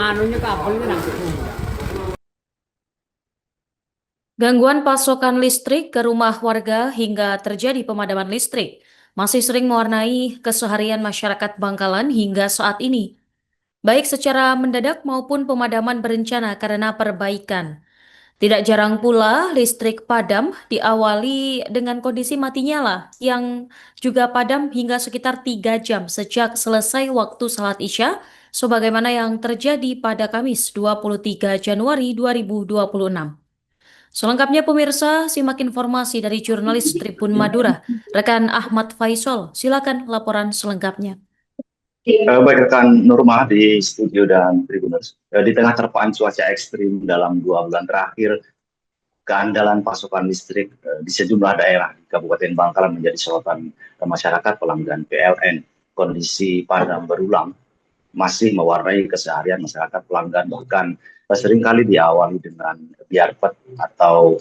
anunya kabelnya langsung. Gangguan pasokan listrik ke rumah warga hingga terjadi pemadaman listrik masih sering mewarnai keseharian masyarakat Bangkalan hingga saat ini, baik secara mendadak maupun pemadaman berencana karena perbaikan. Tidak jarang pula listrik padam diawali dengan kondisi mati nyala yang juga padam hingga sekitar 3 jam sejak selesai waktu salat Isya, sebagaimana yang terjadi pada Kamis 23 Januari 2026. Selengkapnya pemirsa, simak informasi dari jurnalis Tribun Madura, rekan Ahmad Faisal. Silakan laporan selengkapnya. Baik rekan Nurma di studio dan Tribuners. Di tengah terpaan cuaca ekstrim dalam 2 bulan terakhir, keandalan pasokan listrik di sejumlah daerah di Kabupaten Bangkalan menjadi sorotan masyarakat pelanggan PLN. Kondisi padam berulang masih mewarnai keseharian masyarakat pelanggan, bahkan seringkali diawali dengan biarpet atau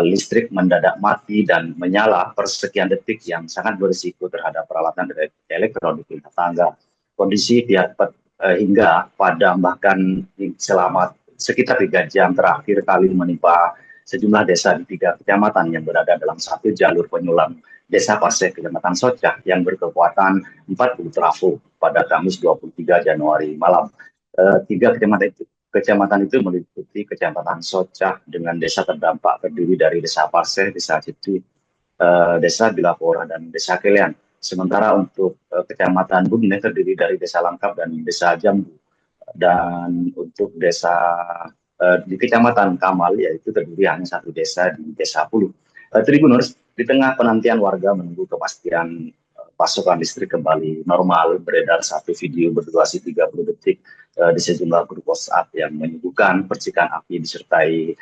listrik mendadak mati dan menyala per sekian detik yang sangat berisiko terhadap peralatan elektronik rumah tangga. Kondisi biarpet hingga padam bahkan selama sekitar 3 jam terakhir kali menimpa sejumlah desa di 3 kecamatan yang berada dalam satu jalur penyulang Desa Paseh, Kecamatan Socah yang berkekuatan 40 trafo pada Kamis 23 Januari malam. 3 kecamatan itu meliputi Kecamatan Socah dengan desa terdampak terdiri dari Desa Paseh, Desa Citi, Desa Bilapora, dan Desa Kelian. Sementara untuk Kecamatan Bungne terdiri dari Desa Langkap dan Desa Jambu. Dan untuk desa di Kecamatan Kamal yaitu terdiri hanya satu desa di Desa Pulu. Tribuners, di tengah penantian warga menunggu kepastian pasokan listrik kembali normal, beredar satu video berdurasi 30 detik di sejumlah grup WhatsApp yang menyuguhkan percikan api disertai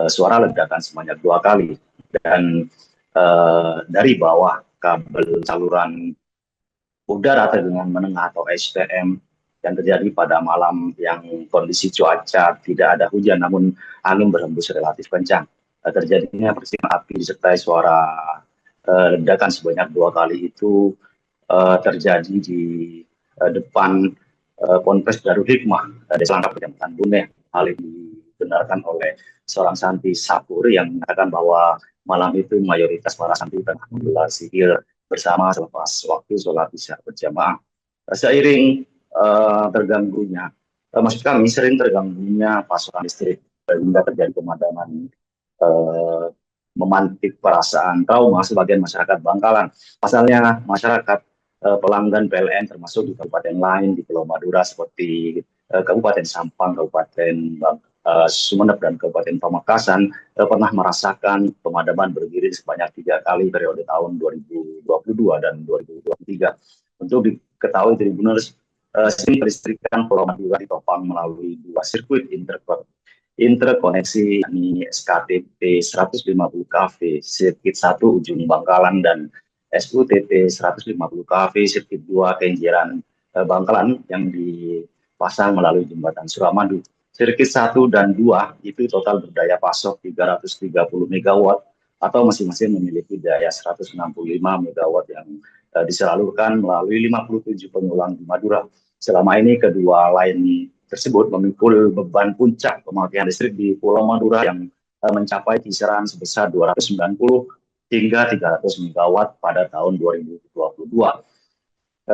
suara ledakan sebanyak 2 kali. Dan dari bawah kabel saluran udara tegangan menengah atau SPM yang terjadi pada malam yang kondisi cuaca tidak ada hujan namun angin berhembus relatif kencang. Terjadinya percikan api disertai suara ledakan sebanyak 2 kali itu terjadi di depan Ponpes Darul Hikmah Desa Langkap Kecamatan Bungne. Hal ini dibenarkan oleh seorang santri Sapuri yang mengatakan bahwa malam itu mayoritas para santri tengah menggelar zikir bersama selepas waktu sholat isya berjamaah. Seiring terganggunya, maksud kami sering terganggunya pasokan listrik hingga terjadi pemadaman, memantik perasaan trauma sebagian masyarakat Bangkalan. Pasalnya masyarakat pelanggan PLN termasuk di kabupaten lain di Pulau Madura seperti Kabupaten Sampang, Kabupaten Sumeneb, dan Kabupaten Pamekasan pernah merasakan pemadaman bergilir sebanyak 3 kali periode tahun 2022 dan 2023. Untuk diketahui Tribuners, sistem kelistrikan Pulau Madura ditopang melalui 2 sirkuit interkoneksi, yakni SKTP 150 kV sirkuit 1 ujung Bangkalan dan SUTP 150 kV sirkuit 2 Kenjeran Bangkalan yang dipasang melalui jembatan Suramadu. Sirkuit 1 dan 2 itu total berdaya pasok 330 MW atau masing-masing memiliki daya 165 MW yang disalurkan melalui 57 penyulang di Madura. Selama ini kedua lain tersebut memikul beban puncak pemakaian listrik di Pulau Madura yang mencapai kisaran sebesar 290 hingga 300 MW pada tahun 2022.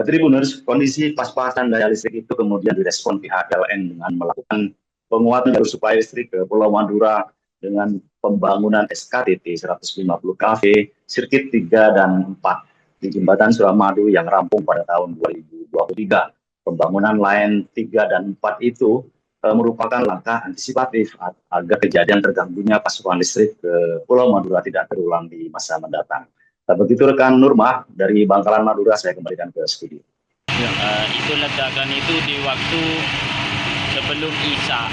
Tribuners, kondisi pas-pasan daya listrik itu kemudian direspon pihak PLN dengan melakukan penguatan jalur suplai listrik ke Pulau Madura dengan pembangunan SKTT 150 kV, sirkuit 3 dan 4 di jembatan Suramadu yang rampung pada tahun 2023. Pembangunan lain 3 dan 4 itu merupakan langkah antisipatif agar kejadian terganggunya pasokan listrik ke Pulau Madura tidak terulang di masa mendatang. Begitu rekan Nurma dari Bangkalan Madura, saya kembalikan ke studio. Ya, itu ledakan itu di waktu sebelum Isya.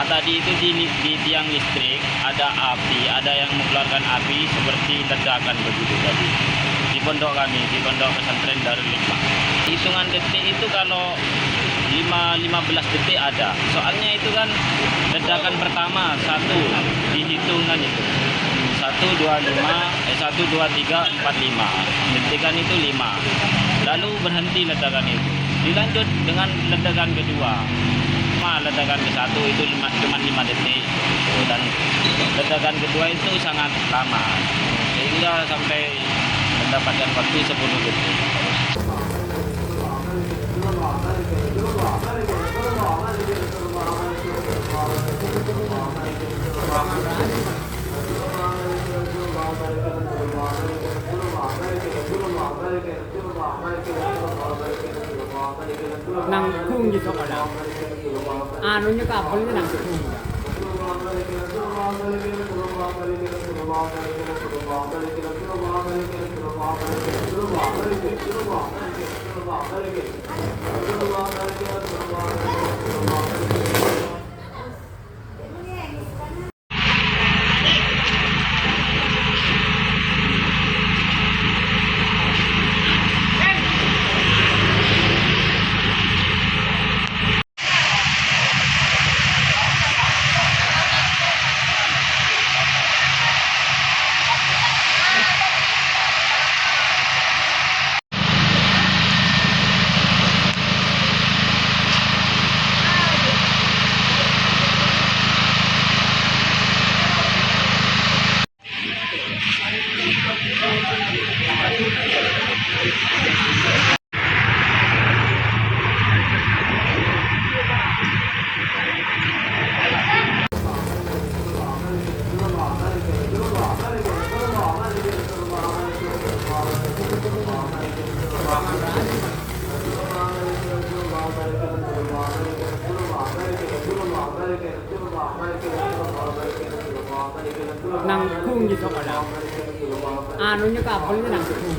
Tadi itu di tiang listrik ada api, ada yang mengeluarkan api seperti ledakan begitu tadi. Di pondok kami, di pondok pesantren Darul Hikmah. Hitungan detik itu kalau 15 detik ada. Soalnya itu kan ledakan pertama satu dihitungan itu. 1 2 3 4 5. Detikan itu 5. Lalu berhenti ledakan itu. Dilanjut dengan ledakan kedua. ledakan ke satu itu cuma 5 detik dan ledakan kedua itu sangat lama sehingga sampai mendapatkan waktu 10 detik. Nangkung gitu kalau anunya kabelnya nangkung. Nangkung gitu kalau anunya kabelnya nangkung.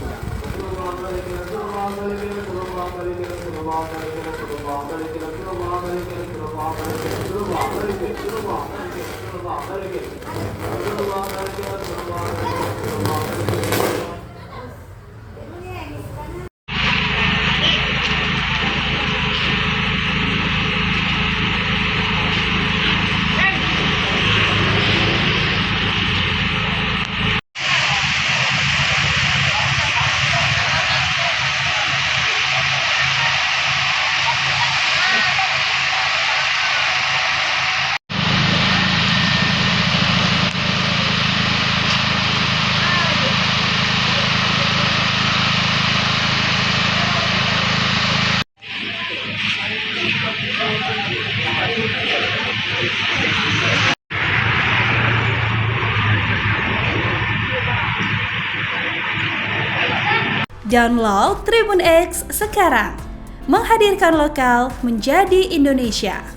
Download Tribun X sekarang, menghadirkan lokal menjadi Indonesia.